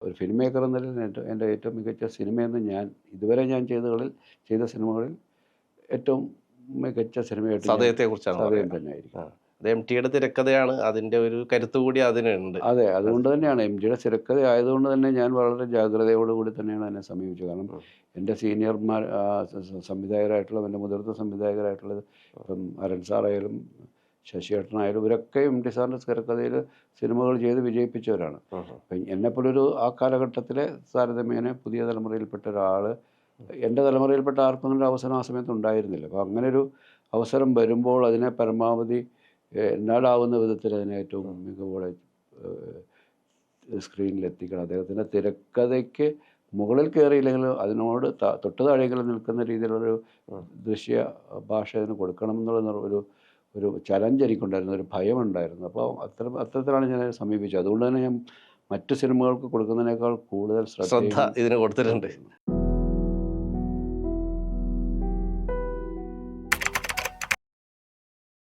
ഒരു film maker എന്ന നിലയിൽ എൻ്റെ ഏറ്റവും മികച്ച സിനിമയെന്ന് ഞാൻ ഇതുവരെ ഞാൻ ചെയ്ത സിനിമകളിൽ ഏറ്റവും മികച്ച സിനിമയായിട്ട് സതയത്തെക്കുറിച്ചാണ് സതയം പറയുന്നത്. തന്നെയായിരിക്കും. അത് MT-യുടെ തിരക്കഥയാണ്. അതിൻ്റെ ഒരു കരുത്ത് കൂടി അതിനുണ്ട്. അതെ, അതുകൊണ്ട് തന്നെയാണ് MGയുടെ തിരക്കഥ ആയതുകൊണ്ട് തന്നെ ഞാൻ വളരെ ജാഗ്രതയോടുകൂടി തന്നെയാണ് അതിനെ സമീപിച്ചത്. കാരണം എൻ്റെ സീനിയർമാർ സംവിധായകരായിട്ടുള്ള എൻ്റെ മുതിർന്ന സംവിധായകരായിട്ടുള്ളത് ഇപ്പം അരുൺ സാറായാലും ശശിയേട്ടനായാലും ഇവരൊക്കെ MT സാറിൻ്റെ തിരക്കഥയിൽ സിനിമകൾ ചെയ്ത് വിജയിപ്പിച്ചവരാണ്. അപ്പം എന്നെപ്പോലൊരു ആ കാലഘട്ടത്തിലെ താരതമ്യേന പുതിയ തലമുറയിൽപ്പെട്ട ഒരാൾ എൻ്റെ തലമുറയിൽപ്പെട്ട ആർക്കും ഒരു അവസരം ആ സമയത്ത് ഉണ്ടായിരുന്നില്ല. അപ്പോൾ അങ്ങനൊരു അവസരം വരുമ്പോൾ അതിനെ പരമാവധി എന്നാലാവുന്ന വിധത്തിൽ അതിനെ ഏറ്റവും മികവോടെ സ്ക്രീനിലെത്തിക്കണം. അദ്ദേഹത്തിൻ്റെ തിരക്കഥയ്ക്ക് മുകളിൽ കയറിയില്ലെങ്കിലും അതിനോട് തൊട്ട് താഴെയെങ്കിലും നിൽക്കുന്ന രീതിയിലുള്ളൊരു ദൃശ്യ ഭാഷ അതിന് കൊടുക്കണം എന്നുള്ള ഒരു ചലഞ്ച് എനിക്കുണ്ടായിരുന്നു, ഒരു ഭയമുണ്ടായിരുന്നു. അപ്പോൾ അത്തരത്തിലാണ് ഞാൻ സമീപിച്ചത്. അതുകൊണ്ട് തന്നെ ഞാൻ മറ്റു സിനിമകൾക്ക് കൊടുക്കുന്നതിനേക്കാൾ കൂടുതൽ ശ്രദ്ധ ഇതിന് കൊടുത്തിട്ടുണ്ട്.